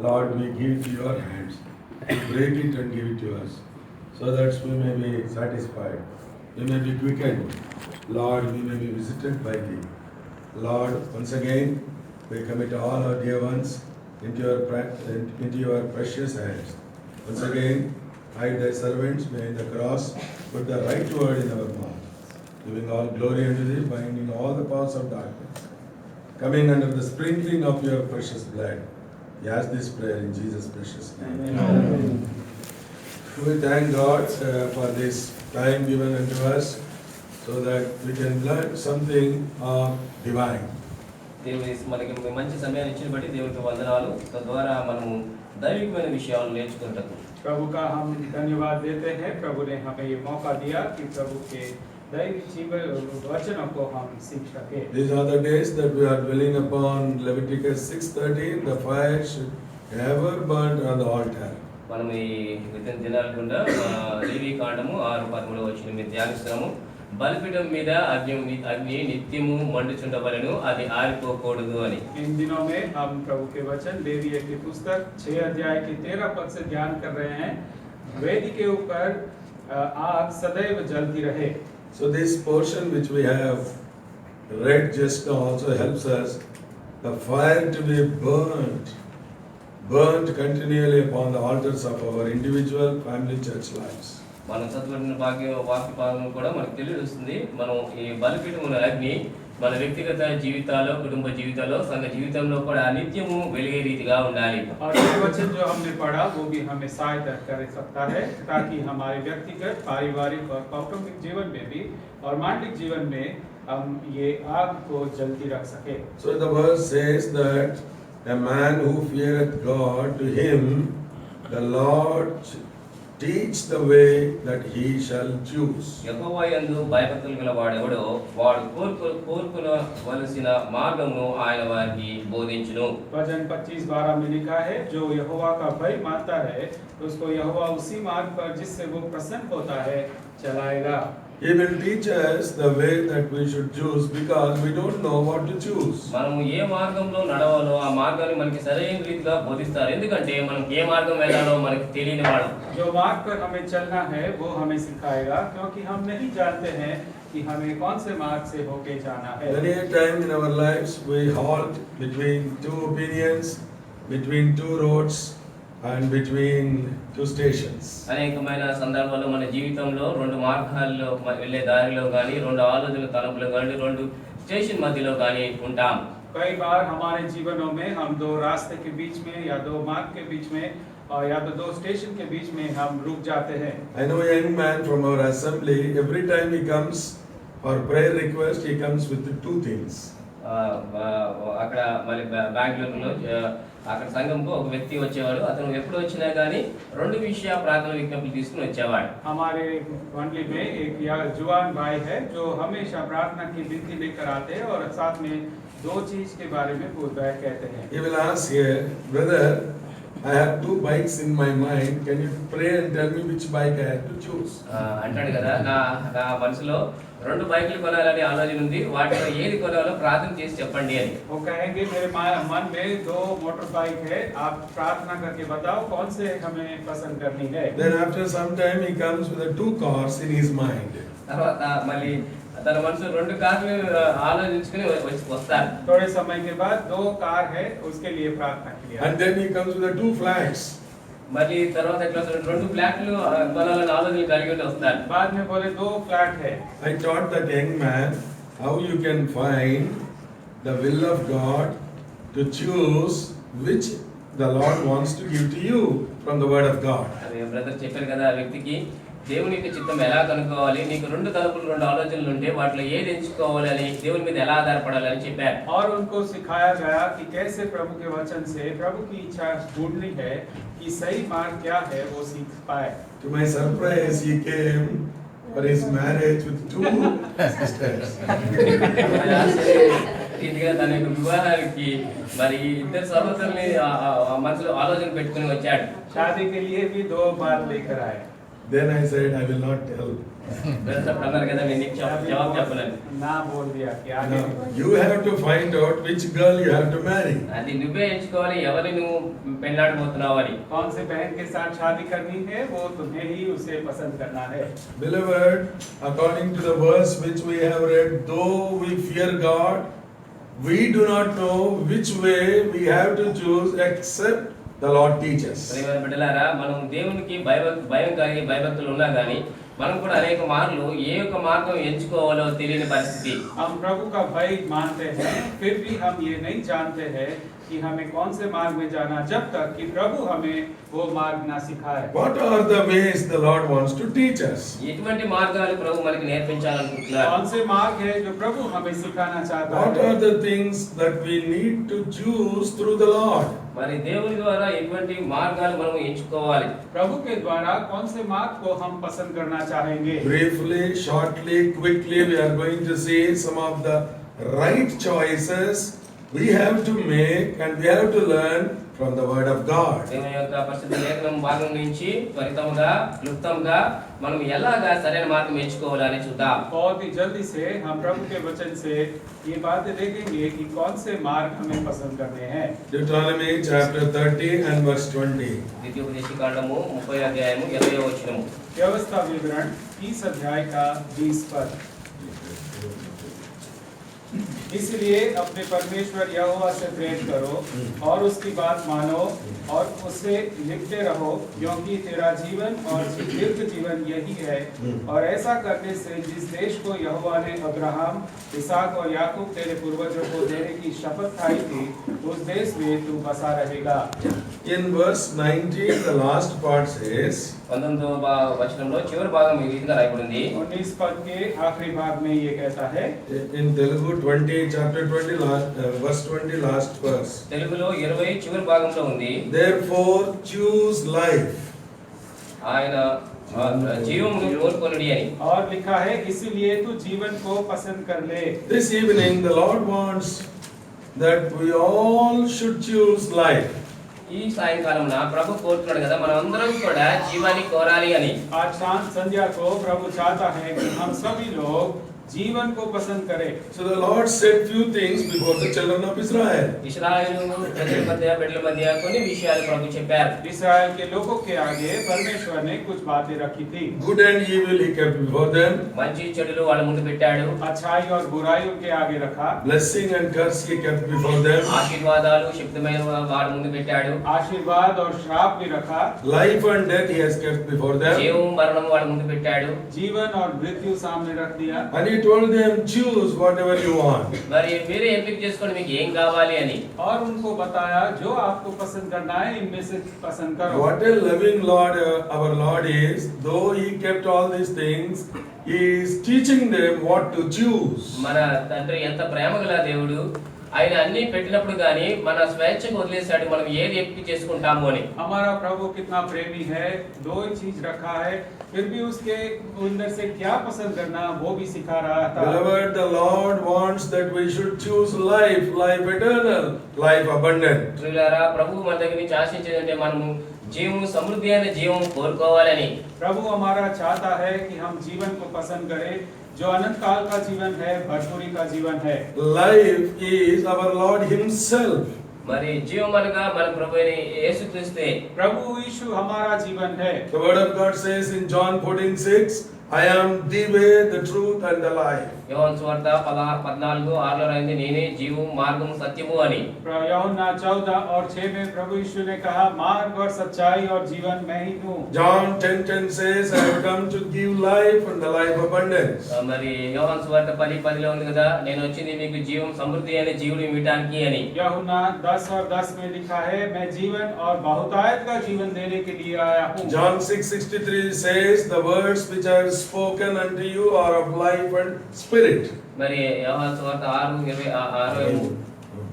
Lord, we give to your hands. Break it and give it to us, so that we may be satisfied. We may be quickened. Lord, we may be visited by thee. Lord, once again, we commit all our dear ones into your precious hands. Once again, hide thy servants behind the cross, put the right word in our mouth, giving all glory unto thee, binding all the powers of darkness, coming under the sprinkling of your precious blood. We ask this prayer in Jesus' precious name. Amen. We thank God for this time given unto us, so that we can learn something of divine. దేవుని మనకి మంచి సమయాన్ని ఇచ్చిన బట్టి దేవునికి వందనాలు. తద్వారా మనము దైవికమైన విషయాలు నేర్చుకుంటాము. प्रभु का हम धन्यवाद देते हैं. प्रभु ने हमें ये मौका दिया कि प्रभु के दैविक जीवन वचनों को हम सीख सके. These are the days that we are dwelling upon Leviticus 6:13. The fire should never burn on the altar. మనం ఈ దినాల గుండా లేవి కాండము 6:13 వచ్చిన మీద ధ్యానిస్తున్నాము. బలిపీఠం మీద అగ్ని నిత్యము మండుచుండవలెను, అది ఆరిపోకూడదు అని. इन दिनों में हम प्रभु के वचन लेवीय की पुस्तक 6 अध्याय के 13 पद से ध्यान कर रहे हैं. वेदी के ऊपर आग सदैव जलती रहे. So this portion which we have read just now also helps us the fire to be burnt continually upon the altars of our individual family church lives. మనం చదువుకున్న వాక్య భాగం కూడా మనకు తెలియజేస్తుంది. మనం ఈ బలిపీఠమున అగ్ని మన వ్యక్తిగత జీవితాల్లో, కుటుంబ జీవితాల్లో, సంఘ జీవితంలో కూడా నిత్యము వెలిగే రీతిగా ఉండాలి. और ये वचन जो हमने पढ़ा वो भी हमें सहायता कर सकता है, ताकि हमारे व्यक्तिगत, पारिवारिक और कौटुंबिक जीवन में भी और मानविक जीवन में हम ये आग को जलती रख सके. So the verse says that a man who feareth God, to him the Lord teach the way that he shall choose. యెహోవా యందు భయభక్తులు గల వాడెవడో వాడు కోరుకొనవలసిన మార్గమును ఆయన వారికి బోధించును. वचन 25:12 में लिखा है, जो यहोवा का भय मानता है उसको यहोवा उसी मार्ग पर जिससे वो प्रसन्न होता है चलाएगा. He will teach us the way that we should choose, because we don't know what to choose. మనము ఏ మార్గంలో నడవాలో ఆ మార్గాన్ని మనకి సరైన రీతిగా బోధిస్తారు. ఎందుకంటే మనం ఏ మార్గం వెళ్ళాలో మనకి తెలియని వాడు. जो मार्ग पर हमें चलना है वो हमें सिखाएगा, क्योंकि हम नहीं जानते हैं कि हमें कौन से मार्ग से होके जाना है. Many a time in our lives we halt between two opinions, between two roads, and between two stations. అనేకమైన సందర్భాల్లో మన జీవితంలో రెండు మార్గాల్లో వెళ్ళే దారిలో గాని, రెండు ఆలోచనల తలంపులో గాని, రెండు స్టేషన్ మధ్యలో గాని ఉంటాం. कई बार हमारे जीवनों में हम दो रास्ते के बीच में या दो मार्ग के बीच में और या तो दो स्टेशन के बीच में हम रुक जाते हैं. I know a young man from our assembly. Every time he comes for prayer request, he comes with two things. అక్కడ మరి బెంగళూరులో అక్కడ సంఘంకు ఒక వ్యక్తి వచ్చేవాడు. అతను ఎప్పుడు వచ్చినా కానీ రెండు విషయ ప్రార్థన విజ్ఞప్తులు తీసుకుని వచ్చేవాడు. हमारे मंडली में एक जवान भाई है जो हमेशा प्रार्थना की विनती लेकर आते हैं और साथ में दो चीज के बारे में पूछताछ कहते हैं. He will ask here, brother, I have two bikes in my mind. Can you pray and tell me which bike I have to choose? అంటాడు కదా, నా మనసులో రెండు బైకులు కొనాలని ఆలోచన ఉంది, వాటిలో ఏది కొనాలో ప్రార్థన చేసి చెప్పండి అని. वो कहेंगे मेरे मन में दो मोटर बाइक है, आप प्रार्थना करके बताओ कौन से हमें पसंद करनी है. Then after some time he comes with the two cars in his mind. తర్వాత మళ్ళీ తన మనసు రెండు కార్లు ఆలోచించుకుని వస్తారు. थोड़े समय के बाद दो कार है, उसके लिए प्रार्थना के लिए. And then he comes with the two flags. మళ్ళీ తర్వాత ఎట్లా రెండు ఫ్లాట్లు కొనాలని ఆలోచన కలిగి వస్తారు. बाद में बोले दो फ्लैट है. I taught that young man how you can find the will of God to choose which the Lord wants to give to you from the word of God. అదే బ్రదర్ చెప్పారు కదా, ఆ వ్యక్తికి దేవుని యొక్క చిత్తం ఎలా కనుక్కోవాలి, నీకు రెండు తలుపులు రెండు ఆలోచనలు ఉంటే వాటిలో ఏది ఎంచుకోవాలి అని, దేవుని మీద ఎలా ఆధారపడాలని చెప్పారు. और उनको सिखाया गया कि कैसे प्रभु के वचन से प्रभु की इच्छा ढूंढनी है कि सही मार्ग क्या है वो सीख पाए. To my surprise, he came for his marriage with two sisters. ఇదిగా తన యొక్క వివాహానికి మరి ఇద్దరు సహోదరుల్ని మనసులో ఆలోచన పెట్టుకుని వచ్చాడు. शादी के लिए भी दो बात लेकर आए. Then I said, I will not tell brother అన్నారు కదా నేను నీకు జవాబు చెప్పలేను. ना बोल दिया कि आगे Now, you have to find out which girl you have to marry. అది నువ్వే ఎంచుకోవాలి ఎవరిని నువ్వు పెళ్ళాడబోతున్నావు అని. कौन से बहन के साथ शादी करनी है वो तुम्हें ही उसे पसंद करना है. Beloved, according to the verse which we have read, though we fear God, we do not know which way we have to choose except the Lord teaches. ప్రియమైన బిడ్డలారా, మనం దేవునికి భయం కలిగి భయభక్తులు ఉన్నా గానీ మనం కూడా అనేక మార్లు ఏ యొక్క మార్గం ఎంచుకోవాలో తెలియని పరిస్థితి. हम प्रभु का भय मानते हैं, फिर भी हम ये नहीं जानते हैं कि हमें कौन से मार्ग में जाना, जब तक कि प्रभु हमें वो मार्ग ना सिखाए. What are the ways the Lord wants to teach us? ఎటువంటి మార్గాలు ప్రభు మనకి నేర్పించాలనుకుంటున్నారు? कौन से मार्ग है जो प्रभु हमें सिखाना चाहता What है. are the things that we need to choose through the Lord? మరి దేవుని ద్వారా ఎటువంటి మార్గాలు మనం ఎంచుకోవాలి? प्रभु के द्वारा कौन से मार्ग को हम पसंद करना चाहेंगे. Briefly, shortly, quickly, we are going to see some of the right choices we have to make and we have to learn from the Word of God. దేవుని యొక్క పరిశుద్ధ లేఖనం భాగం నుంచి త్వరితంగా క్లుప్తంగా మనం ఎలాగా సరైన మార్గం ఎంచుకోవాలని చూద్దాం. बहुत ही जल्दी से हम प्रभु के वचन से ये बातें देखेंगे कि कौन से मार्ग हमें पसंद करने हैं. Deuteronomy chapter 30 and verse 20. ద్వితీయోపదేశకాండము 30వ అధ్యాయము 20వ వచనము. व्यवस्था विवरण 30 अध्याय का 20 पद. इसलिए अपने परमेश्वर यहोवा से प्रेम करो और उसकी बात मानो और उसे लिखते रहो, क्योंकि तेरा जीवन और दीर्घ जीवन यही है. और ऐसा करने से जिस देश को यहोवा ने अब्राहम, इसहाक और याकूब तेरे पूर्वजों को देने की शपथ खाई थी, उस देश में तू बसा रहेगा. In verse 19, the last part says, 19వ వచనంలో చివరి భాగం ఈ విధంగా రాయబడింది. 19 पद के आखिरी भाग में ये कहता है. in Telugu 20, chapter 20, verse 20, last verse. తెలుగులో 20 చివరి భాగంలో ఉంది. Therefore, choose life. ఆయన జీవమును కోరుకొనుడి అని. और लिखा है इसीलिए तू जीवन को पसंद कर ले. This evening, the Lord wants that we all should choose life. ఈ సాయంకాలం ప్రభు కోరుతున్నాడు కదా మనం అందరం కూడా జీవాన్ని కోరాలి అని. आज शाम संध्या को प्रभु चाहता है कि हम सभी लोग जीवन को पसंद करें. So the Lord said few things before the children of Israel. ఇశ్రాయేలు ప్రజల మధ్య బిడ్డల మధ్య కొన్ని విషయాలు ప్రభు చెప్పారు. इस्राएल के लोगों के आगे परमेश्वर ने कुछ बातें रखी थी. Good and evil he kept before them. మంచి చెడులు వాళ్ళ ముందు పెట్టాడు. अच्छाई और बुराई उनके आगे रखा. Blessing and curse he kept before them. ఆశీర్వాదాలు శబ్దమైన వాళ్ళ ముందు పెట్టాడు. आशीर्वाद और श्राप भी रखा. Life and death he has kept before them. జీవం మరణం వాళ్ళ ముందు పెట్టాడు. जीवन और मृत्यु सामने रख दिया. And he told them, choose whatever you want. మరి మీరే ఎంపిక చేసుకోండి మీకు ఏం కావాలి అని. और उनको बताया जो आपको पसंद करना है इनमें से पसंद करो. What a loving Lord our Lord is. Though he kept all these things, he is teaching them what to choose. మన తండ్రి ఎంత ప్రేమగల దేవుడు. ఆయన అన్ని పెట్టినప్పుడు గానీ మన స్వేచ్ఛకు వదిలేశాడు మనం ఏది ఎంపిక చేసుకుంటాము అని. हमारा प्रभु कितना प्रेमी है, दो ही चीज रखा है, फिर भी उसके अंदर से क्या पसंद करना वो भी सिखा रहा था. Beloved, the Lord wants that we should choose life, life eternal, life abundant. ప్రియులారా ప్రభువు మన దగ్గర నుంచి ఆశించేదంటే మనము జీవము సమృద్ధి అయిన జీవము కోరుకోవాలని. प्रभु हमारा चाहता है कि हम जीवन को पसंद करें जो अनंत काल का जीवन है, भरपूरी का जीवन है. Life is our Lord himself. మరి జీవం అనగా మన ప్రభువైన యేసుక్రీస్తే. प्रभु यीशु हमारा जीवन है. The word of God says in John 14:6, I am the way, the truth and the life. యోహాను సువార్త 14:6 రాయింది నేనే జీవం మార్గము సత్యము అని. यूहन्ना 14 और 6 में प्रभु यीशु ने कहा मार्ग और सच्चाई और जीवन मैं ही हूँ. John 10:10 says, I have come to give life and the life abundance. మరి యోహాను సువార్త 10:10 ఉంది కదా నేను వచ్చింది మీకు జీవం సమృద్ధి అయిన జీవుని ఇవ్వడానికి అని. यूहन्ना 10 और 10 में लिखा है मैं जीवन और बहुतायत का जीवन देने के लिए आया हूँ. John 6:63 says, the words which I have spoken unto you are of life and spirit. మరి యోహాను సువార్త 6:26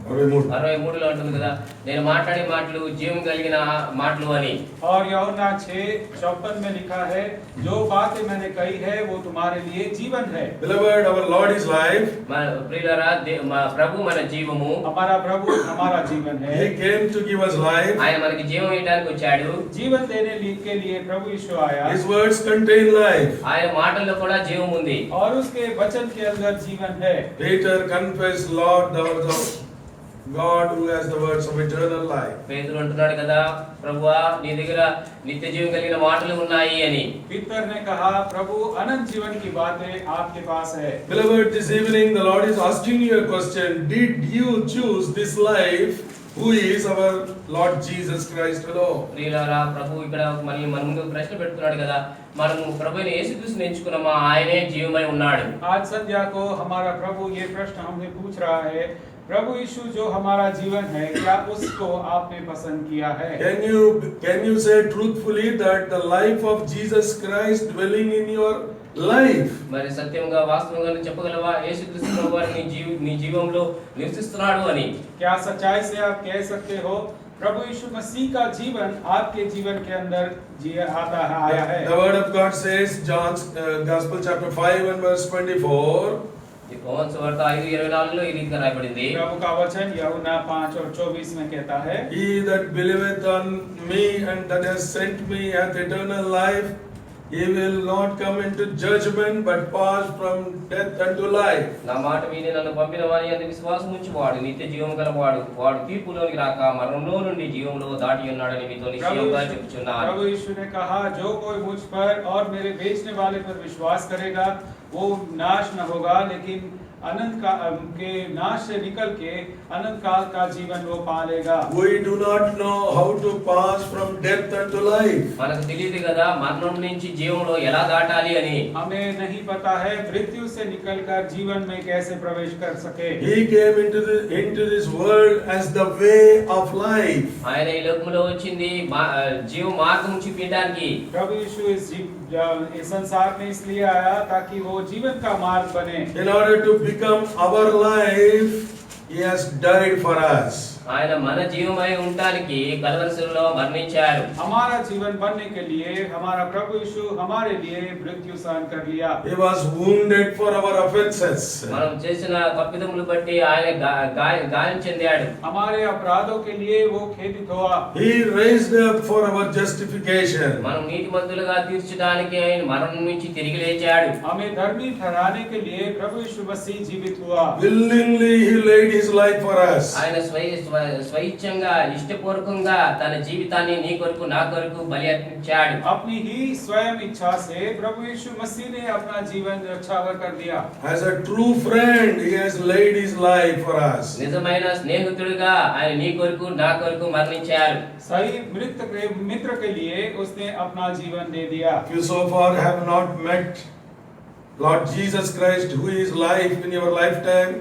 63లో ఉంటుంది కదా, నేను మాట్లాడే మాటలు జీవం కలిగిన మాటలు అని. और यूहन्ना 6:54 में लिखा है, जो बातें मैंने कही है वो तुम्हारे लिए जीवन है. Beloved, our Lord is life. ప్రియులారా, ప్రభు మన జీవము. हमारा प्रभु हमारा जीवन है. He came to give us life. ఆయన మనకి జీవం ఇవ్వడానికి వచ్చాడు. जीवन देने के लिए प्रभु यीशु आया. His words contain life. ఆయన మాటల్లో కూడా జీవం ఉంది. और उसके वचन के अंदर जीवन है. Peter confessed, Lord, thou art the God who has the words of eternal life. పేతురు అంటున్నాడు కదా, ప్రభువా నీ దగ్గర నిత్య జీవం కలిగిన మాటలు ఉన్నాయి అని. पीतर ने कहा, प्रभु अनंत जीवन की बातें आपके पास है. Beloved, this evening the Lord is asking you a question. Did you choose this life, who is our Lord Jesus Christ alone? ప్రియులారా, ప్రభు ఇక్కడ మళ్ళీ మన ముందు ప్రశ్న పెడుతున్నాడు కదా, మనము ప్రభువుని యేసుక్రీస్తుని ఎంచుకున్నామా, ఆయనే జీవమై ఉన్నాడు. आज संध्या को हमारा प्रभु ये प्रश्न हमसे पूछ रहा है, प्रभु यीशु जो हमारा जीवन है, क्या उसको आपने पसंद किया है? Can you say truthfully that the life of Jesus Christ dwelling in your life? మరి సత్యంగా వాస్తవంగా చెప్పగలవా, యేసుక్రీస్తు ప్రభువారు నీ జీవంలో నివసిస్తున్నాడు అని? क्या सच्चाई से आप कह सकते हो प्रभु यीशु मसीह का जीवन आपके जीवन के अंदर आया है? The word of God says, John's Gospel chapter 5 and verse 24. ఈ యోహాను సువార్త 5:24లో ఈ రీతిగా రాయబడింది. प्रभु का वचन यूहन्ना 5:24 में कहता है, He that believeth on me and that has sent me hath eternal life. He will not come into judgment, but pass from death unto life. నా మాట విని నన్ను పంపిన వాని యందు విశ్వాసం ఉంచువాడు నిత్య జీవం గలవాడు, వాడు తీర్పులోనికి రాక మరణంలో నుండి జీవంలో దాటి ఉన్నాడని మీతో నిశ్చయంగా చెప్పుచున్నాను. प्रभु यीशु ने कहा, जो कोई मुझ पर और मेरे भेजने वाले पर विश्वास करेगा वो नाश न होगा, लेकिन अनंत का के नाश से निकल के अनंत काल का जीवन वो पालेगा. We do not know how to pass from death unto life. మనకు తెలియదు కదా మరణం నుంచి జీవంలో ఎలా దాటాలి అని. हमें नहीं पता है मृत्यु से निकलकर जीवन में कैसे प्रवेश कर सके. He came into this world as the way of life. ఆయన ఈ లోకంలో వచ్చింది జీవ మార్గం చూపించడానికి. प्रभु यीशु इस संसार में इसलिए आया ताकि वो जीवन का मार्ग बने. In order to become our life, He has died for us. ఆయన మన జీవమై ఉండడానికి కల్వరి శిలువలో మరణించారు. हमारा जीवन बनने के लिए हमारा प्रभु यीशु हमारे लिए मृत्यु सहन कर लिया. He was wounded for our offenses. మనం చేసిన తప్పిదములు బట్టి ఆయన గాయం చెందాడు. हमारे अपराधों के लिए वो खेदित हुआ. He raised up for our justification. మనం నీతిమంతులుగా తీర్చడానికి ఆయన మరణం నుంచి తిరిగి లేచాడు. हमें धर्मी ठहराने के लिए प्रभु यीशु मसीह जीवित हुआ. Willingly He laid His life for us. ఆయన స్వైచ్ఛంగా ఇష్టపూర్వకంగా తన జీవితాన్ని నీ కొరకు నా కొరకు బలి అర్పించాడు. अपनी ही स्वयं इच्छा से प्रभु यीशु मसीह ने अपना जीवन न्यौछावर कर दिया. As a true friend, He has laid His life for us. నిజమైన స్నేహితుడిగా ఆయన నీ కొరకు నా కొరకు మరణించారు. सही मित्र के लिए उसने अपना जीवन दे दिया. If you so far have not met Lord Jesus Christ, who is life in your lifetime,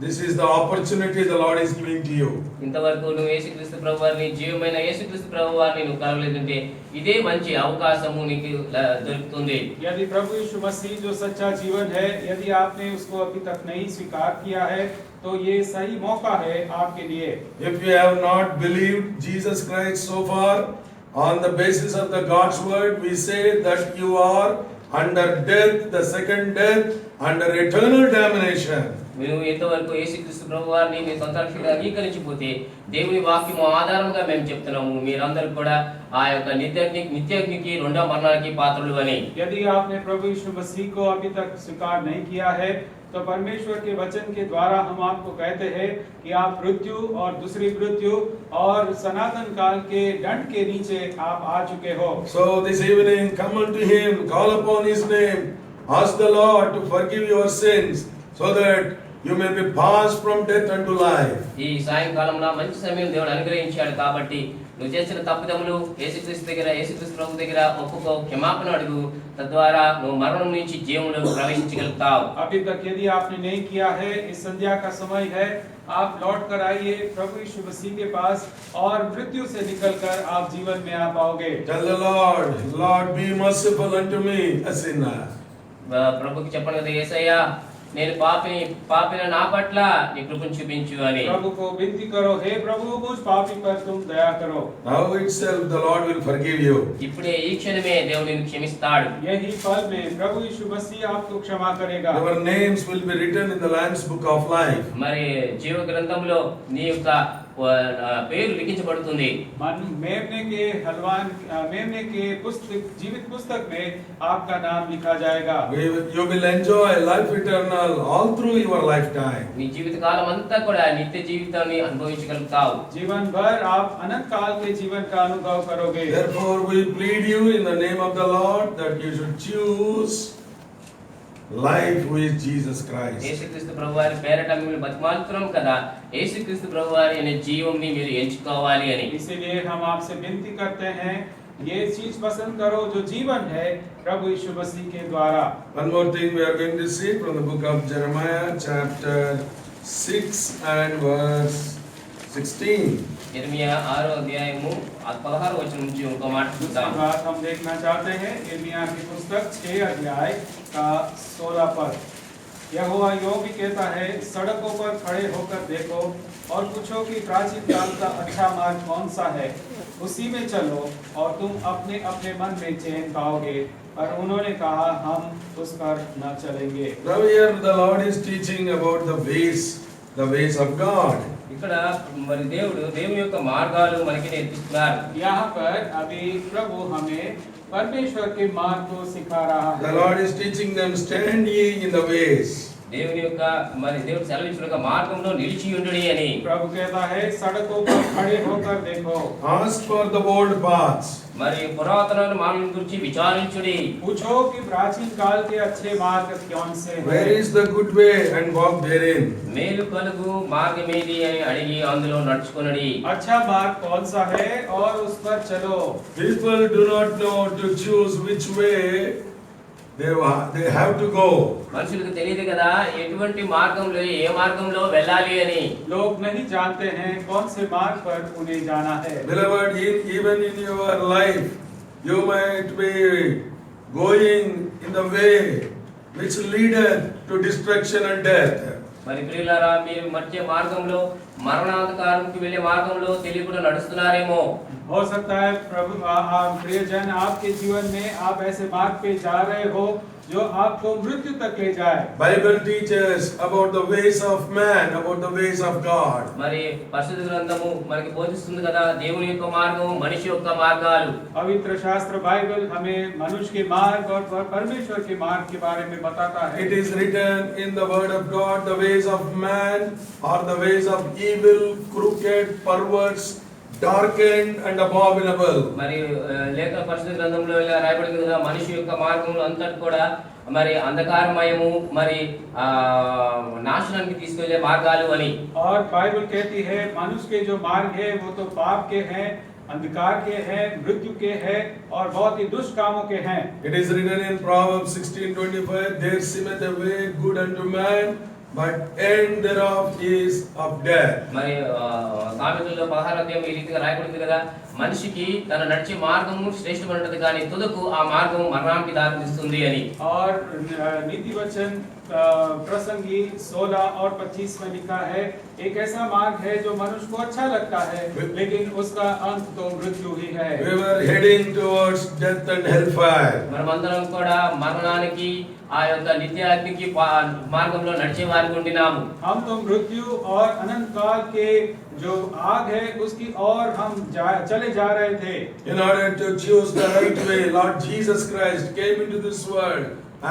this is the opportunity the Lord is giving to you. ఇంతవరకు నువ్వు యేసుక్రీస్తు ప్రభువారిని జీవమైన యేసుక్రీస్తు ప్రభువారిని నువ్వు కలవలేదంటే ఇదే మంచి అవకాశము నీకు దొరుకుతుంది. यदि प्रभु यीशु मसीह जो सच्चा जीवन है, यदि आपने उसको अभी तक नहीं स्वीकार किया है तो ये सही मौका है आपके लिए. If you have not believed Jesus Christ so far, on the basis of the God's word, we say that you are under death, the second death, under eternal damnation. మేము ఇంతవరకు యేసుక్రీస్తు ప్రభువారిని మీ సొంత రక్షకుడిగా అంగీకరించిపోతే దేవుని వాక్యము ఆధారంగా మేము చెప్తున్నాము, మీరందరూ కూడా ఆ యొక్క నిత్యాగ్నికి రెండో మరణానికి పాత్రులు అని. यदि आपने प्रभु यीशु मसीह को अभी तक स्वीकार नहीं किया है तो परमेश्वर के वचन के द्वारा हम आपको कहते हैं कि आप मृत्यु और दूसरी मृत्यु और सनातन काल के दंड के नीचे आप आ चुके हो. So this evening, come unto Him, call upon His name, ask the Lord to forgive your sins, so that you may be passed from death unto life. ఈ సాయంకాలంలో మంచి సమయం దేవుడు అనుగ్రహించాడు కాబట్టి నువ్వు చేసిన తప్పిదములు యేసుక్రీస్తు ప్రభు దగ్గర ఒప్పుకో, క్షమాపణ అడుగు, తద్వారా నువ్వు మరణం నుంచి జీవంలోకి ప్రవేశించగలుగుతావు. अभी तक यदि आपने नहीं किया है, इस संध्या का समय है, आप लौट कर आइए प्रभु यीशु मसीह के पास और मृत्यु से निकलकर आप जीवन में आ पाओगे. Tell the Lord, Lord, be merciful unto me, a sinner. ప్రభుకి చెప్పండి కదా, యేసయ్యా నేను పాపిన నా పట్ల నీ కృపను చూపించు అని प्रभु को विनती करो, हे प्रभु मुझ पापी पर तुम दया करो। Now itself the Lord will forgive you. ఇప్పుడే ఈ క్షణమే దేవుడు నిన్ను క్షమిస్తాడు. यही पल में प्रभु यीशु मसीह आपको क्षमा करेगा। Your names will be written in the Lamb's book of life. మరి జీవ గ్రంథంలో నీ యొక్క పేరు లిఖించబడుతుంది. मेमने के पुस्तक जीवित पुस्तक में आपका नाम लिखा जाएगा। You will enjoy life eternal all through your lifetime. నీ జీవిత కాలం అంతా కూడా నిత్య జీవితాన్ని అనుభవించగలుగుతావు. जीवन भर आप अनंत काल के जीवन का अनुभव करोगे। Therefore we plead you in the name of the Lord that you should choose life with Jesus Christ. యేసుక్రీస్తు ప్రభువారి పేరట మిమ్మల్ని బతిమాలుతున్నాం కదా, యేసుక్రీస్తు ప్రభువారి అనే జీవంని మీరు ఎంచుకోవాలి అని. इसीलिए हम आपसे विनती करते हैं, ये चीज पसंद करो जो जीवन है प्रभु यीशु मसीह के द्वारा। One more thing we are going to see from the book of Jeremiah chapter 6 and verse 16. यिर्मयाह 6వ అధ్యాయము 16వ వచనం నుంచి ఒక మాట చూద్దాం. दूसरी बात हम देखना चाहते हैं यिर्मयाह की पुस्तक 6 अध्याय का 16 पद। यहोवा योग भी कहता है, सड़कों पर खड़े होकर देखो और पूछो कि प्राचीन काल का अच्छा मार्ग कौन सा है, उसी में चलो और तुम अपने अपने मन में चैन पाओगे। पर उन्होंने कहा, हम उस पर न चलेंगे। Now here the Lord is teaching about the ways of God. ఇక్కడ మరి దేవుని యొక్క మార్గాలు మనకి నేర్పిస్తున్నారు. यहाँ पर अभी प्रभु हमें परमेश्वर के मार्ग को सिखा रहा The है। Lord is teaching them, stand ye in the ways. దేవుడు సెలవిచ్చిన మార్గంలో నిలిచి ఉండుడి అని. प्रभु कहता है, सड़कों पर खड़े होकर देखो। Ask for the old paths. మరి పురాతన మార్గం గురించి విచారించుడి. पूछो कि प्राचीन काल के अच्छे मार्ग कौन से हैं। Where is the good way and walk therein. మేలు కలుగు మార్గమేది అని అడిగి అందులో నడుచుకొనుడి. अच्छा मार्ग कौन सा है और उस पर चलो। People do not know to choose which way they have to go. మనుషులకు తెలియదు కదా ఎటువంటి మార్గంలో ఏ మార్గంలో వెళ్ళాలి అని. लोग नहीं जानते हैं कौन से मार्ग पर उन्हें जाना है। Beloved, even in your life, you might be going in the way which leadeth to destruction and death. మరి ప్రియులారా, మీరు మధ్య మార్గంలో మరణాంతకారంకి వెళ్ళే మార్గంలో తెలియకుండా నడుస్తున్నారేమో. हो सकता है प्रभु प्रियजन आपके जीवन में आप ऐसे मार्ग पे जा रहे हो जो आपको मृत्यु तक ले जाए। Bible teaches about the ways of man, about the ways of God. మరి పరిశుద్ధ గ్రంథము మనకి బోధిస్తుంది కదా దేవుని యొక్క మార్గం, మనిషి యొక్క మార్గాలు. पवित्र शास्त्र बाइबल हमें मनुष्य के मार्ग और परमेश्वर के मार्ग के बारे में बताता है। It is written in the word of God, the ways of man are the ways of evil, crooked, perverse, darkened and abominable. మరి లేఖన పరిశుద్ధ గ్రంథంలో ఇలా రాయబడింది కదా, మనిషి యొక్క మార్గంలో అంతటి కూడా మరి అంధకారమయము, మరి నాశనానికి తీసుకెళ్లే మార్గాలు అని. और बाइबल कहती है मनुष्य के जो मार्ग है वो तो पाप के हैं, अंधकार के हैं, मृत्यु के हैं और बहुत ही दुष्ट कामों के हैं। It is written in Proverbs 16:25, there seemeth a way good unto man, but end thereof is of death. మరి సామెతల్లో 16వ అధ్యాయం ఈ రీతిగా రాయబడింది కదా, మనిషికి తన నడిచే మార్గము శ్రేష్టమైనది కానీ తుదకు ఆ మార్గం మరణానికి దారితీస్తుంది అని. और नीति वचन प्रसंगी 16 और 25 में लिखा है, एक ऐसा मार्ग है जो मनुष्य को अच्छा लगता है लेकिन उसका अंत तो मृत्यु ही है। We were heading towards death and hellfire. మనమందరం కూడా మరణానికి ఆ యొక్క నిత్య అగ్నికి మార్గంలో నడిచే వారికి ఉండినాము. हम तो मृत्यु और अनंत काल के जो आग है उसकी और हम चले जा रहे थे। In order to choose the right way, Lord Jesus Christ came into this world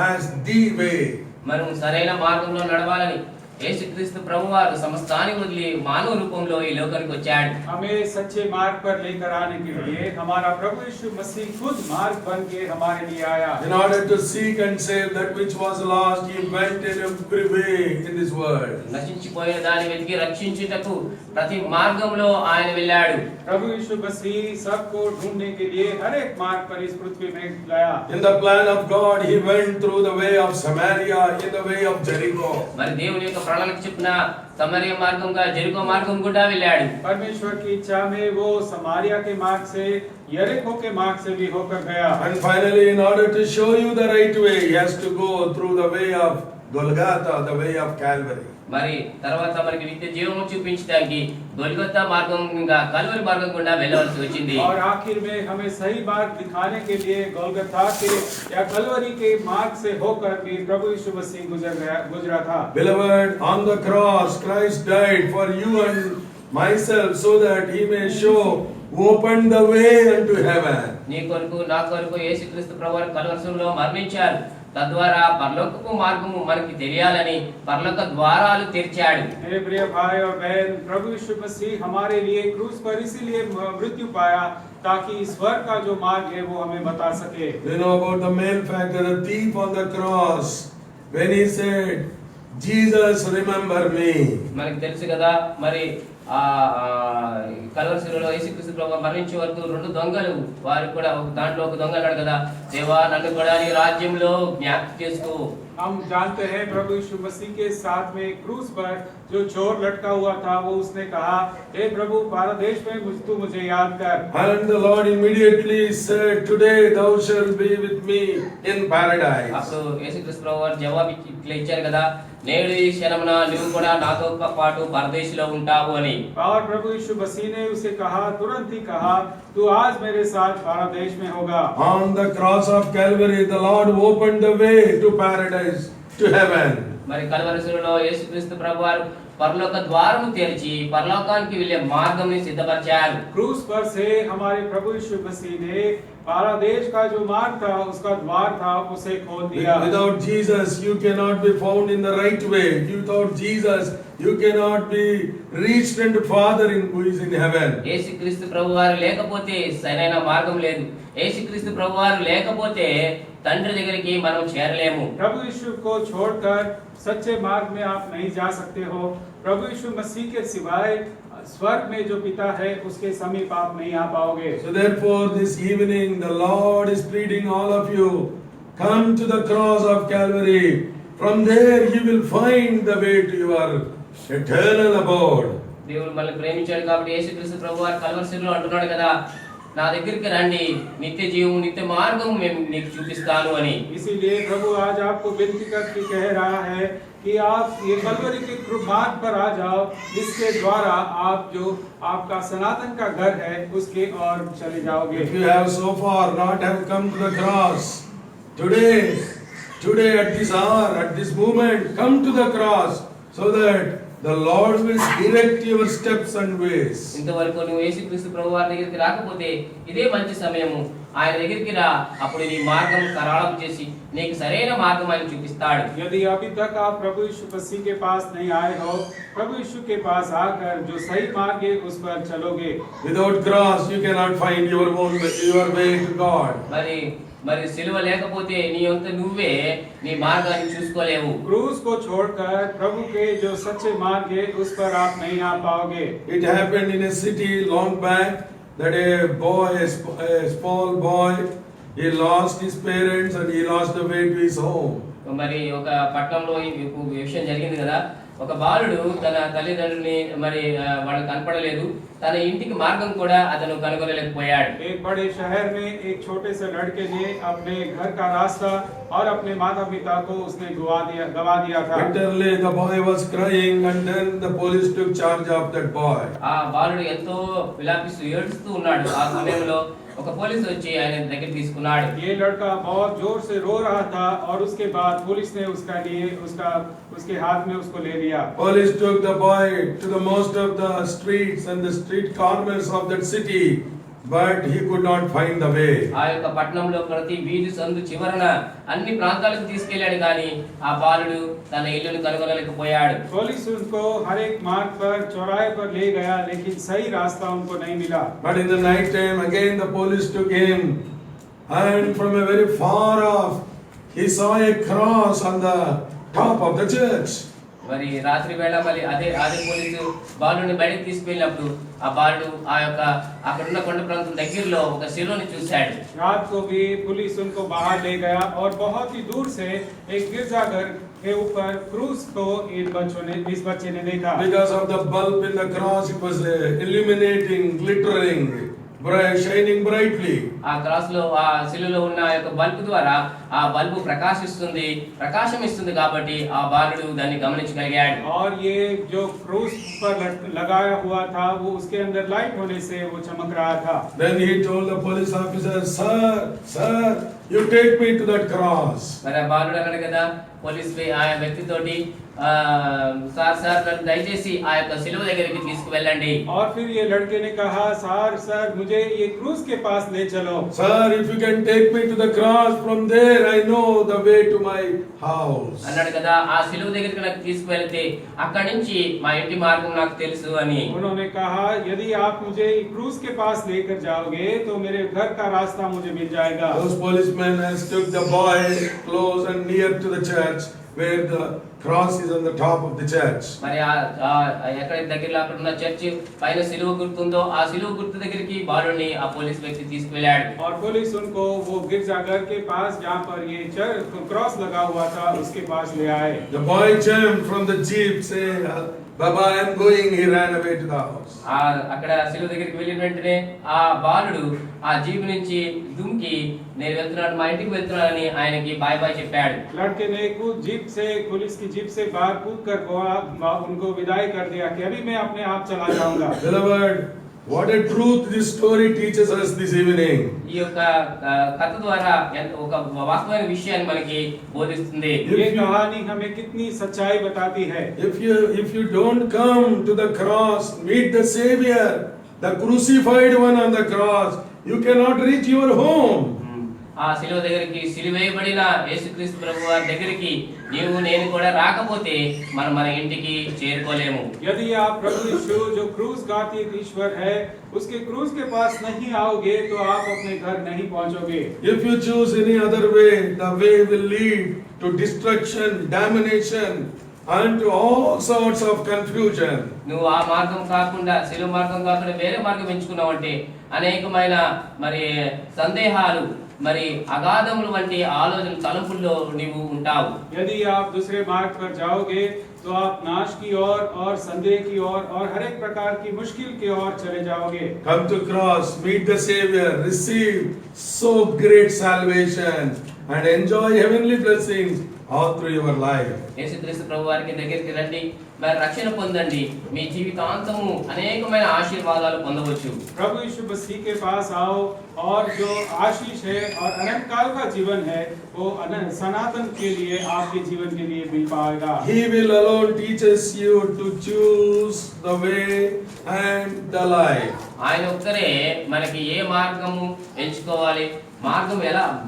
as the way. మనం సరైన మార్గంలో నడవాలని యేసుక్రీస్తు ప్రభువారు సమస్తాన్ని వదిలి మానవ రూపంలో ఈ లోకానికి వచ్చాడు. हमें सच्चे मार्ग पर लेकर आने के लिए हमारा प्रभु यीशु मसीह खुद मार्ग बन के हमारे लिए आया। In order to seek and save that which was lost, he went in every way in this world. నశించిపోయిన దాన్ని వెతికి రక్షించుటకు ప్రతి మార్గంలో ఆయన వెళ్ళాడు. प्रभु यीशु मसीह सबको ढूंढने के लिए हर एक मार्ग पर इस पृथ्वी में गया। In the plan of God, he went through the way of Samaria, in the way of Jericho. మరి దేవుని యొక్క ప్రణాళిక చొప్పున సమరయ మార్గంగా జెరికో మార్గం గుండా వెళ్ళాడు. परमेश्वर की इच्छा में वो समारिया के मार्ग से यरीहो के मार्ग से भी होकर गया। And finally, in order to show you the right way, he has to go through the way of Golgotha, the way of Calvary. మరి తర్వాత మనకి నిత్య జీవము చూపించడానికి గొల్గొతా మార్గంగా కల్వరి మార్గం గుండా వెళ్ళవలసి వచ్చింది. और आखिर में हमें सही मार्ग दिखाने के लिए गोलगथा के या कलवरी के मार्ग से होकर भी प्रभु यीशु मसीह गुजरा था. Beloved, on the cross, Christ died for you and myself so that he may show, open the way unto heaven. నీ కొరకు నా కొరకు యేసుక్రీస్తు ప్రభువారు కల్వరిలో మరణించారు. తద్వారా పరలోకపు మార్గము మనకి తెలియాలని పరలోక ద్వారాలు తెరిచాడు. मेरे प्रिय भाई और बहन, प्रभु यीशु मसीह हमारे लिए क्रूस पर इसीलिए मृत्यु पाया ताकि स्वर्ग का जो मार्ग है वो हमें बता सके. You know about the main factor, the thief on the cross, when he said, Jesus, remember me. మనకి తెలుసు కదా, మరి కల్వరిలో యేసుక్రీస్తు ప్రభువు మరణించే వరకు రెండు దొంగలు వారు కూడా దాంట్లో ఒక దొంగ అన్నాడు కదా, దేవా నన్ను కూడా నీ రాజ్యంలో జ్ఞాపకం చేసుకో. हम जानते हैं प्रभु यीशु मसीह के साथ में क्रूस पर जो चोर लटका हुआ था वो उसने कहा, हे प्रभु पारदेश में तू मुझे याद कर. And the Lord immediately said, today thou shalt be with me in paradise. అప్పుడు యేసుక్రీస్తు ప్రభువు జవాబు ఇట్లా ఇచ్చారు కదా, నేడు ఈ క్షణమున నువ్వు కూడా నాతో పాటు పరదేశంలో ఉంటావు అని. और प्रभु यीशु मसीह ने उसे कहा, तुरंत ही कहा, तू आज मेरे साथ पारदेश में होगा. On the cross of Calvary, the Lord opened the way to paradise, to heaven. మరి కల్వరిలో యేసుక్రీస్తు ప్రభువారు పరలోక ద్వారము తెరిచి పరలోకానికి వెళ్ళే మార్గంని సిద్ధపరిచారు. क्रूस पर से हमारे प्रभु यीशु मसीह ने पारदेश का जो मार्ग था, उसका द्वार था, उसे खोल दिया. Without Jesus, you cannot be found in the right way. Without Jesus, you cannot be reached unto Father who is in heaven. యేసుక్రీస్తు ప్రభువారు లేకపోతే సరైన మార్గం లేదు. యేసుక్రీస్తు ప్రభువారు లేకపోతే తండ్రి దగ్గరికి మనం చేరలేము. प्रभु यीशु को छोड़कर सच्चे मार्ग में आप नहीं जा सकते हो. प्रभु यीशु मसीह के सिवाय स्वर्ग में जो पिता है उसके समीप आप नहीं आ पाओगे. So therefore this evening the Lord is pleading all of you, come to the cross of Calvary. From there you will find the way to your eternal abode. దేవుడు మనల్ని ప్రేమించాడు కాబట్టి యేసుక్రీస్తు ప్రభువారు కల్వరిలో అంటున్నాడు కదా, నా దగ్గరికి రండి, నిత్య జీవం నిత్య మార్గం మేము నీకు చూపిస్తాను అని. इसीलिए प्रभु आज आपको विनती करके कह रहा है कि आप ये कलवरी के मार्ग पर आ जाओ, जिसके द्वारा आप जो आपका सनातन का घर है उसके ओर चले जाओगे. If you have so far not have come to the cross, today at this hour, at this moment, come to the cross so that the Lord will direct your steps and ways. ఇంతవరకు నువ్వు యేసుక్రీస్తు ప్రభువారి దగ్గరికి రాకపోతే ఇదే మంచి సమయము. ఆయన దగ్గరికి రా, అప్పుడు నీ మార్గం సరళం చేసి నీకు సరైన మార్గం ఆయన చూపిస్తాడు. यदि अभी तक आप प्रभु यीशु मसीह के पास नहीं आए हो, प्रभु यीशु के पास आकर जो सही मार्ग है उस पर चलोगे. Without cross you cannot find your way to God. మరి సిలువ లేకపోతే నీ అంత నువ్వే నీ మార్గాన్ని చూసుకోలేవు. क्रूस को छोड़कर प्रभु के जो सच्चे मार्ग है उस पर आप नहीं आ पाओगे. It happened in a city long back that a small boy, he lost his parents and he lost the way to his home. మరి ఒక పట్టణంలో ఈ విషయం జరిగింది కదా, ఒక బాలుడు తన తల్లిదండ్రుల్ని మరి వాళ్ళకి కనపడలేదు, తన ఇంటికి మార్గం కూడా అతను కనుగొనలేకపోయాడు. एक बड़े शहर में एक छोटे से लड़के ने अपने घर का रास्ता और अपने माता पिता को उसने गवा दिया था. Literally the boy was crying and then the police took charge of that boy. ఆ బాలుడు ఎంతో విలాపిస్తూ ఏడుస్తూ ఉన్నాడు. ఆ సమయంలో ఒక పోలీసు వచ్చి ఆయన దగ్గర తీసుకున్నాడు. ये लड़का बहुत जोर से रो रहा था और उसके बाद पुलिस ने उसके हाथ में उसको ले लिया. Police took the boy to the most of the streets and the street corners of that city, but he could not find the way. ఆ యొక్క పట్టణంలో ప్రతి వీధి సందు చివరన అన్ని ప్రాంతాలకు తీసుకెళ్లాడు, కానీ ఆ బాలుడు తన ఇల్లును కనుగొనలేకపోయాడు. पुलिस उनको हर एक मार्ग पर चौराहे पर ले गया, लेकिन सही रास्ता उनको नहीं मिला. But in the night time again the police took him, and from a very far off he saw a cross on the top of the church. మరి రాత్రి వేళ మళ్ళీ అదే పోలీసు బాలుని బయటకు తీసుకెళ్ళినప్పుడు ఆ బాలుడు ఆ యొక్క అక్కడున్న కొండ ప్రాంతం దగ్గరలో ఒక శిలువని చూశాడు. रात को भी पुलिस उनको बाहर ले गया और बहुत ही दूर से एक गिरजाघर के ऊपर क्रूस को इस बच्चे ने देखा. Because of the bulb in the cross, it was illuminating, glittering, bright, shining brightly. ఆ క్రాస్ లో ఆ శిలువలో ఉన్న ఆ యొక్క బల్బు ద్వారా ఆ బల్బు ప్రకాశం ఇస్తుంది కాబట్టి ఆ బాలుడు దాన్ని గమనించగలిగాడు. और ये जो क्रूस पर लगाया हुआ था वो उसके अंदर लाइट होने से वो चमक रहा था. Then he told the police officer, sir, you take me to that cross. మరి ఆ బాలుడు అన్నాడు కదా పోలీస్ ఆ వ్యక్తితోటి సార్ నన్ను దయచేసి ఆ యొక్క శిలువ దగ్గరికి తీసుకువెళ్ళండి. और फिर ये लड़के ने कहा सर मुझे ये क्रूस के पास ले चलो. Sir, if you can take me to the cross, from there I know the way to my house. అన్నాడు కదా ఆ శిలువ దగ్గరికి నాకు తీసుకువెళ్తే అక్కడి నుంచి మా ఇంటి మార్గం నాకు తెలుసు అని. उन्होंने कहा यदि आप मुझे क्रूस के पास लेकर जाओगे तो मेरे घर का रास्ता मुझे मिल जाएगा. Those policemen has took the boy close and near to the church, where the cross is on the top of the church. మరి ఎక్కడ దగ్గరలో అక్కడ ఉన్న చర్చి పైన సిలువ గుర్తుందో ఆ సిలువ గుర్తు దగ్గరికి బాలుని ఆ పోలీస్ వ్యక్తి తీసుకువెళ్ళాడు. और पुलिस उनको वो गिरजाघर के पास जहाँ पर ये क्रॉस लगा हुआ था उसके पास ले आए. The boy jumped from the jeep, say, Baba, I am going. He ran away to the house. అక్కడ సిలువ దగ్గరికి వెళ్ళిన వెంటనే ఆ బాలుడు ఆ జీప్ నుంచి దుంకి నేను వెళ్తున్నాను మా ఇంటికి వెళ్తున్నానని ఆయనకి బాయ్ చెప్పాడు. लड़के ने जीप से पुलिस की जीप से बाहर कूद कर उनको विदाई कर दिया कि अभी मैं अपने आप चला जाऊंगा. Beloved, what a truth this story teaches us this evening. ఈ యొక్క కథ ద్వారా ఒక వాస్తవమైన విషయాన్ని మనకి బోధిస్తుంది. ये कहानी हमें कितनी सच्चाई बताती है. If you don't come to the cross, meet the Savior, the crucified one on the cross, you cannot reach your home. ఆ శిలువ దగ్గరికి సిలువేయబడిన యేసుక్రీస్తు ప్రభువు వారి దగ్గరికి నీవు నేను కూడా రాకపోతే మన ఇంటికి చేరుకోలేము. यदि आप प्रभु यीशु जो क्रूस घाती ईश्वर है उसके क्रूस के पास नहीं आओगे तो आप अपने घर नहीं पहुंचोगे. If you choose any other way, the way will lead to destruction, damnation, and to all sorts of confusion. నువ్వు ఆ మార్గం కాకుండా శిలువ మార్గం కాకుండా వేరే మార్గం ఎంచుకున్నావంటే అనేకమైన మరి సందేహాలు మరి అగాధముల వంటి ఆలోచన తలంపుల్లో నీవు ఉంటావు. यदि आप दूसरे मार्ग पर जाओगे तो आप नाश की ओर और संदेह की ओर और हर एक प्रकार की मुश्किल की ओर चले जाओगे. Come to cross, meet the Savior, receive so great salvation and enjoy heavenly blessings all through your life. యేసుక్రీస్తు ప్రభు వారికి దగ్గరికి రండి మరి రక్షణ పొందండి మీ జీవితాంతము అనేకమైన ఆశీర్వాదాలు పొందవచ్చు. प्रभु यीशु मसीह के पास आओ और जो आशीष है और अनंत काल का जीवन है वो सनातन के लिए आपके जीवन के लिए मिल पाएगा. He will alone teaches you to choose the way and the life. ఆయన ఒక్కరే మనకి ఏ మార్గము ఎంచుకోవాలి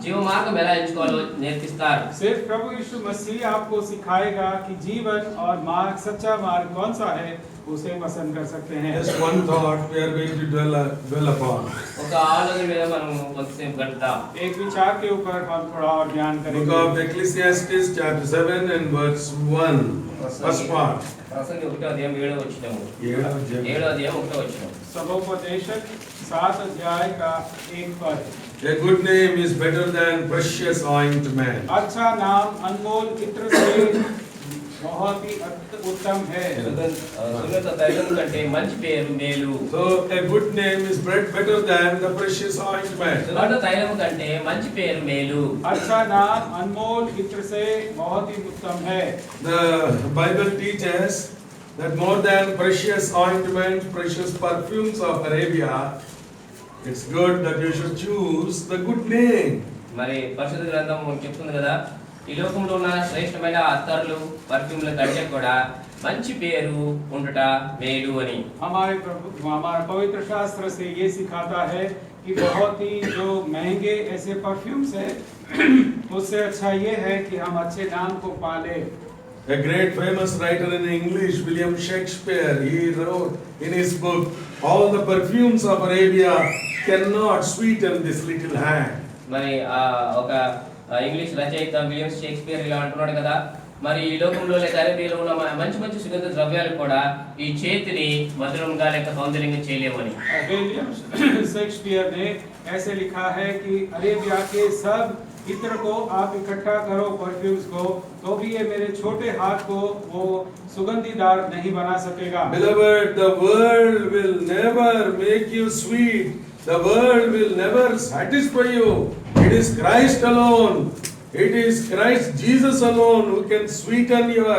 జీవ మార్గం ఎలా ఎంచుకోవాలో నేర్పిస్తారు. सिर्फ प्रभु यीशु मसीह आपको सिखाएगा कि जीवन और मार्ग सच्चा मार्ग कौन सा है उसे पसंद कर सकते हैं. Just one thought we are going to dwell upon. ఒక ఆలోచన మీద మనం కొంచెం గడుపుతాం. एक विचार के ऊपर हम थोड़ा और ध्यान करेंगे. Book of Ecclesiastes chapter 7 and verse 1. First part. ప్రసంగి 1వ అధ్యాయం 7వ వచనం. 7వ అధ్యాయం 1వ వచనం. सभोपदेशक 7 अध्याय का 1 पद. A good name is better than precious ointment. अच्छा नाम अनमोल इत्र से बहुत ही उत्तम है. సుగంధ తైలం కంటే మంచి పేరు మేలు. So a good name is better than the precious ointment. సుగంధ తైలం కంటే మంచి పేరు మేలు. अच्छा नाम अनमोल इत्र से बहुत ही उत्तम है. The Bible teaches that more than precious ointment, precious perfumes of Arabia, it's good that you should choose the good name. మరి పరిశుద్ధ గ్రంథం చెప్తుంది కదా ఈ లోకంలో ఉన్న శ్రేష్టమైన అత్తర్లు పర్ఫ్యూమ్ల కంటే కూడా మంచి పేరు ఉండుట మేలు అని. हमारा पवित्र शास्त्र से ये सिखाता है कि बहुत ही जो महंगे ऐसे परफ्यूम्स है उससे अच्छा ये है कि हम अच्छे नाम को पाले. A great famous writer in English, William Shakespeare, he wrote in his book, all the perfumes of Arabia cannot sweeten this little hand. మరి ఒక ఇంగ్లీష్ రచయిత విలియం షేక్స్పియర్ ఇలా అంటున్నాడు కదా మరి ఈ లోకంలో లేక అరేబియాలో ఉన్న మంచి మంచి సుగంధ ద్రవ్యాలు కూడా ఈ చేతిని మధురంగా లేక సౌందర్యంగా చేయలేమని. विलियम शेक्सपियर ने ऐसे लिखा है कि अरेबिया के सब इत्र को आप इकट्ठा करो परफ्यूम्स को तो भी ये मेरे छोटे हाथ को वो सुगंधीदार नहीं बना सकेगा. Beloved, the world will never make you sweet The world will never satisfy you. It is Christ alone. It is Christ Jesus alone who can sweeten your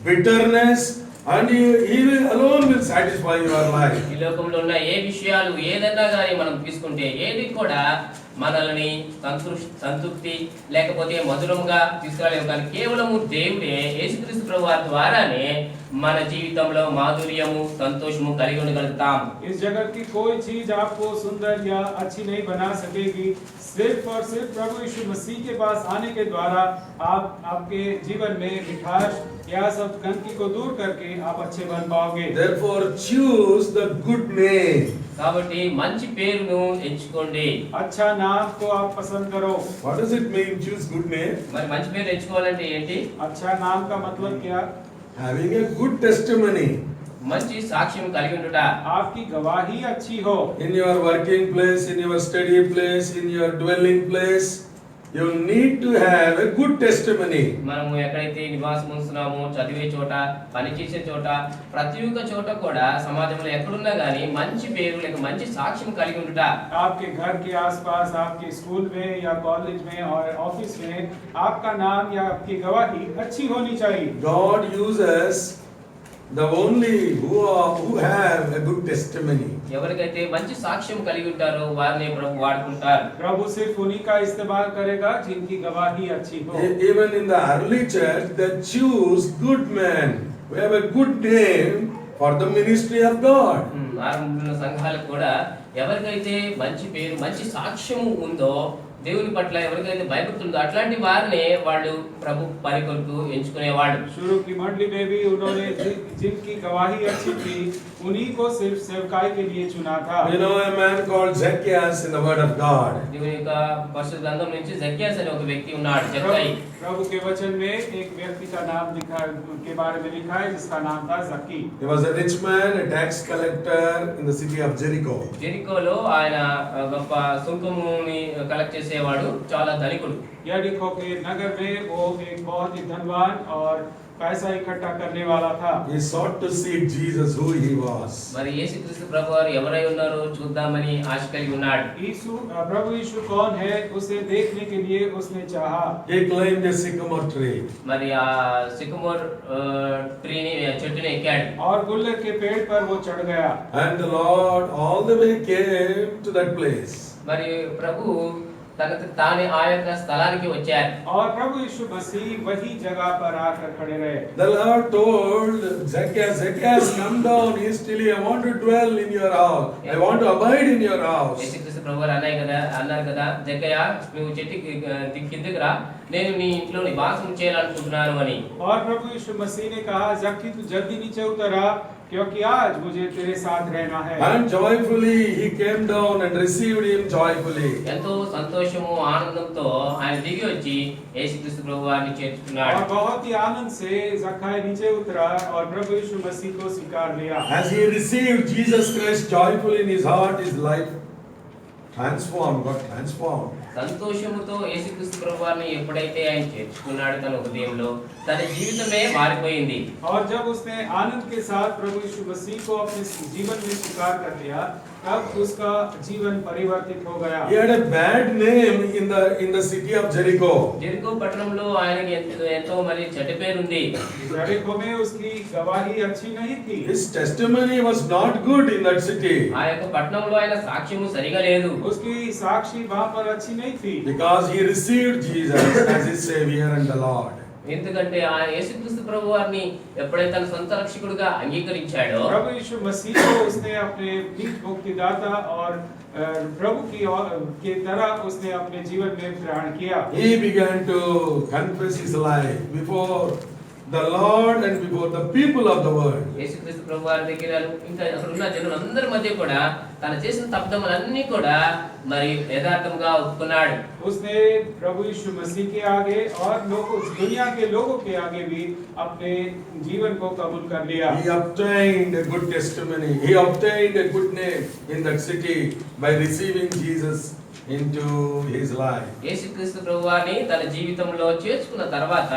bitterness, and He alone will satisfy your life. ఈ లోకంలో ఉన్న ఏ విషయాలు ఏదన్నా కానీ మనం తీసుకుంటే ఏది కూడా మనల్ని సంతృప్తి లేకపోతే మధురంగా తీసుకురాలేము, కానీ కేవలము దేవుడే యేసుక్రీస్తు ప్రభువారి ద్వారానే మన జీవితంలో మాధుర్యము సంతోషము కలిగి ఉండగలుగుతాం. इस जगत की कोई चीज आपको सुंदर या अच्छी नहीं बना सकेगी. सिर्फ और सिर्फ प्रभु यीशु मसीह के पास आने के द्वारा आप आपके जीवन में मिठास या सब गंदगी को दूर करके आप अच्छे बन पाओगे. Therefore choose the good name. కాబట్టి మంచి పేరును ఎంచుకోండి. अच्छा नाम को आप पसंद करो. What does it mean, choose good name? మరి మంచి పేరు ఎంచుకోవాలంటే ఏంటి? अच्छा नाम का मतलब क्या? Having a good testimony. మంచి సాక్ష్యం కలిగి ఉండుట. आपकी गवाही अच्छी हो. In your working place, in your study place, in your dwelling place, you need to have a good testimony. మనము ఎక్కడైతే నివాసం ఉంటున్నామో, చదివే చోట, పని చేసే చోట, ప్రతి ఒక్క చోట కూడా సమాజంలో ఎక్కడున్నా గానీ మంచి పేరు లేక మంచి సాక్ష్యం కలిగి ఉండుట. आपके घर के आसपास, आपके स्कूल में या कॉलेज में और ऑफिस में आपका नाम या आपकी गवाही अच्छी होनी चाहिए. God uses the only who have a good testimony. ఎవరికైతే మంచి సాక్ష్యం కలిగి ఉంటారో వారిని ప్రభు వాడుకుంటారు. प्रभु सिर्फ उन्हीं का इस्तेमाल करेगा जिनकी गवाही अच्छी हो. Even in the early church, they choose good men who have a good name for the ministry of God. ఆరంభంలో సంఘాలకు కూడా ఎవరికైతే మంచి పేరు మంచి సాక్ష్యము ఉందో, దేవుని పట్ల ఎవరికైతే భయభక్తులు ఉందో అట్లాంటి వారిని వాళ్ళు ప్రభు పని కొరకు ఎంచుకునేవాళ్ళు. शुरू की मंडली में भी उन्होंने जिनकी गवाही अच्छी थी उन्हीं को सिर्फ सेवकाई के लिए चुना था. You know a man called Zacchaeus in the Word of God. దేవుని యొక్క పరిశుద్ధ గ్రంథం నుంచి జక్కయ్య అనే ఒక వ్యక్తి ఉన్నాడు. జక్కయ్య प्रभु के वचन में एक व्यक्ति का नाम लिखा के बारे में लिखा है जिसका नाम था jockey. He was a rich man, a tax collector in the city of Jericho. జెరికోలో ఆయన గొప్ప సుంకముని కలెక్ట్ చేసేవాడు, చాలా ధనికుడు. यरीको के नगर में वो एक बहुत ही धनवान और पैसा इकट्ठा करने वाला था. He sought to see Jesus who he was. మరి యేసుక్రీస్తు ప్రభువారు ఎవరై ఉన్నారో చూద్దామని ఆశ కలిగి ఉన్నాడు. प्रभु यीशु कौन है उसे देखने के लिए उसने चाहा. He climbed a sycamore tree. మరి ఆ సికమోర్ ట్రీని చెట్టుని ఎక్కాడు. और गुल्लर के पेड़ पर वो चढ़ गया. And the Lord all the way came to that place. మరి ప్రభు తనకు తానే ఆ యొక్క స్థలానికి వచ్చారు. और प्रभु यीशु मसीह वही जगह पर आकर खड़े रहे. The Lord told Zacchaeus, Zacchaeus, come down hastily. I want to dwell in your house. I want to abide in your house. యేసుక్రీస్తు ప్రభువారు అన్నారు కదా, జక్కయ్య నువ్వు చెట్టుకి కిందకి రా, నేను నీ ఇంట్లో నివాసం చేయాలనుకుంటున్నాను అని. और प्रभु यीशु मसीह ने कहा, जक्की तू जल्दी नीचे उतर आ, क्योंकि आज मुझे तेरे साथ रहना है. And joyfully he came down and received him joyfully. ఎంతో సంతోషము ఆనందంతో ఆయన దిగి వచ్చి యేసుక్రీస్తు ప్రభువారిని చేర్చుకున్నాడు. और बहुत ही आनंद से जक्काई नीचे उतरा और प्रभु यीशु मसीह को स्वीकार लिया. As he received Jesus Christ joyfully in his heart, his life got transformed. సంతోషముతో యేసుక్రీస్తు ప్రభువారిని ఎప్పుడైతే ఆయన చేర్చుకున్నాడు తన హృదయంలో, తన జీవితమే మారిపోయింది. और जब उसने आनंद के साथ प्रभु यीशु मसीह को अपने जीवन में स्वीकार कर लिया, तब उसका जीवन परिवर्तित हो गया. He had a bad name in the city of Jericho. Jericho పట్టణంలో ఆయనకి ఎంతో మరి చెడ్డ పేరు ఉంది. यरीको में उसकी गवाही अच्छी नहीं थी. His testimony was not good in that city. ఆ యొక్క పట్టణంలో ఆయన సాక్ష్యము సరిగా లేదు. उसकी साक्षी वहां पर अच्छी नहीं थी. Because he received Jesus as his Savior and the Lord. ఎందుకంటే ఆ యేసుక్రీస్తు ప్రభువారిని ఎప్పుడైతే తన సొంత రక్షకుడుగా అంగీకరించాడో, प्रभु यीशु मसीह को उसने अपने बीच मुक्तिदाता और प्रभु की तरह उसने अपने जीवन में ग्रहण किया. He began to confess his life before the Lord and before the people of the world. యేసుక్రీస్తు ప్రభువారి దగ్గర ఇంకా అక్కడ ఉన్న జనులందరి మధ్య కూడా తను చేసిన తప్పిదములన్నీ కూడా మరి యథార్థంగా ఒప్పుకున్నాడు. उसने प्रभु यीशु मसीह के आगे और दुनिया के लोगों के आगे भी अपने जीवन को कबूल कर लिया. He obtained a good testimony. He obtained a good name in that city by receiving Jesus into his life. యేసుక్రీస్తు ప్రభువాని తన జీవితంలో చేర్చుకున్న తర్వాత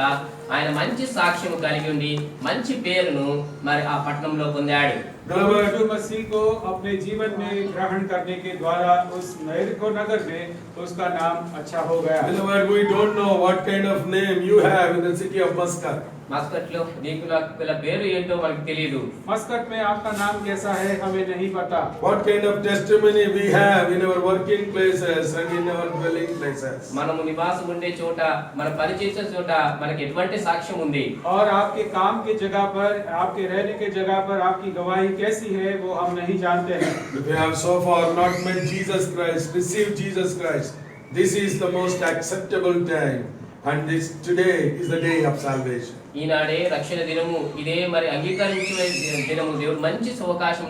ఆయన మంచి సాక్ష్యం కలిగి ఉండి మంచి పేరును మరి ఆ పట్టణంలో పొందాడు. प्रभु यीशु मसीह को अपने जीवन में ग्रहण करने के द्वारा उस यरीहो नगर में उसका नाम अच्छा हो गया। Beloved, we don't know what kind of name you have in the city of Muscat. Muscat లో నీకు నాకు గల పేరు ఏంటో మనకు తెలియదు. मस्कट में आपका नाम कैसा है हमें नहीं पता। What kind of testimony we have in our working places and in our dwelling places. మనము నివాసం ఉండే చోట మన పనిచేసే చోట మనకి ఎటువంటి సాక్ష్యం ఉంది. और आपके काम की जगह पर आपके रहने की जगह पर आपकी गवाही कैसी है वो हम नहीं जानते हैं। If you have so far not met Jesus Christ, received Jesus Christ, this is the most acceptable time, and this today is the day of salvation. ఈనాడే రక్షణ దినము, ఇదే మరి అంగీకరించే దినము. దేవుడు మంచి అవకాశం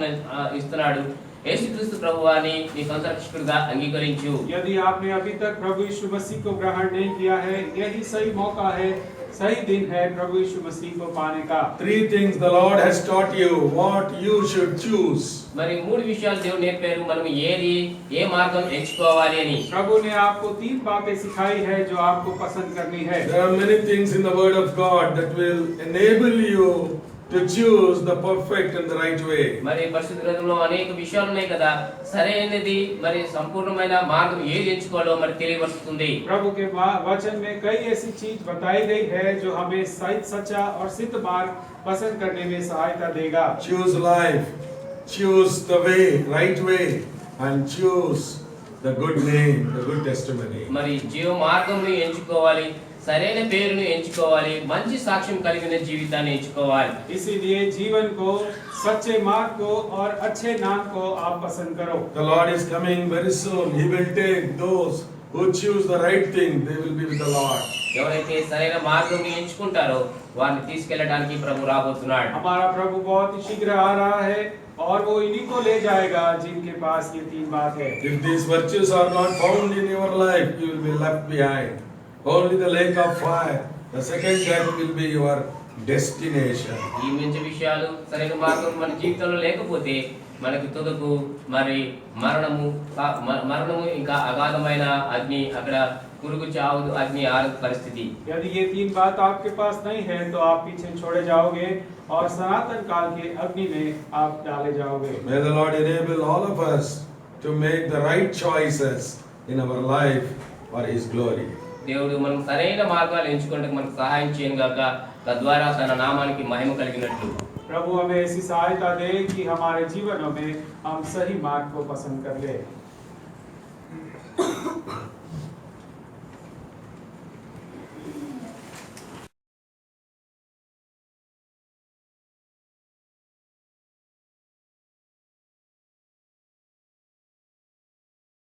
ఇస్తున్నాడు. యేసుక్రీస్తు ప్రభువాని నీ సొంత రక్షకుడిగా అంగీకరించు. यदि आपने अभी तक प्रभु यीशु मसीह को ग्रहण नहीं किया है, यही सही मौका है, सही दिन है प्रभु यीशु मसीह को पाने का। 3 things the Lord has taught you what you should choose. మరి 3 విషయాలు దేవుడు నేర్పారు, మనం ఏది ఏ మార్గం ఎంచుకోవాలి అని. प्रभु ने आपको 3 बातें सिखाई है जो आपको पसंद करनी है। There are many things in the word of God that will enable you to choose the perfect and the right way. మరి పరిశుద్ధ గ్రంథంలో అనేక విషయాలు ఉన్నాయి కదా, సరైనది మరి సంపూర్ణమైన మార్గం ఏది ఎంచుకోవాలో మరి తెలియవస్తుంది. प्रभु के वचन में कई ऐसी चीज बताई गई है जो हमें सही, सच्चा और सिद्ध मार्ग पसंद करने में सहायता देगा। Choose life, choose the way, right way, and choose the good name, the good testimony. మరి జీవ మార్గంని ఎంచుకోవాలి, సరైన పేరును ఎంచుకోవాలి, మంచి సాక్ష్యం కలిగిన జీవితాన్ని ఎంచుకోవాలి. इसीलिए जीवन को, सच्चे मार्ग को और अच्छे नाम को आप पसंद करो। The Lord is coming very soon. He will take those who choose the right thing. They will be with the Lord. ఎవరైతే సరైన మార్గంని ఎంచుకుంటారో వారిని తీసుకెళ్ళడానికి ప్రభు రాబోతున్నాడు. हमारा प्रभु बहुत ही शीघ्र आ रहा है और वो इन्हीं को ले जाएगा जिनके पास ये 3 बात है। If these virtues are not found in your life, you will be left behind. Only the lake of fire, the second death will be your destination. ఈ మంచి విషయాలు సరైన మార్గం మన జీవితంలో లేకపోతే మనకి తుదకు మరి మరణము ఇంకా అగాధమైన అగ్ని, అక్కడ పురుగు చావు అగ్ని ఆరదు పరిస్థితి. यदि ये 3 बात आपके पास नहीं है तो आप पीछे छोड़े जाओगे और सनातन काल के अग्नि में आप डाले जाओगे। May the Lord enable all of us to make the right choices in our life for His glory. దేవుడు మనం సరైన మార్గాలు ఎంచుకోవడానికి మనకు సహాయం చేయను గాక, తద్వారా తన నామానికి మహిమ కలిగినట్లు. प्रभु हमें ऐसी सहायता दे कि हमारे जीवनों में हम सही मार्ग को पसंद कर ले।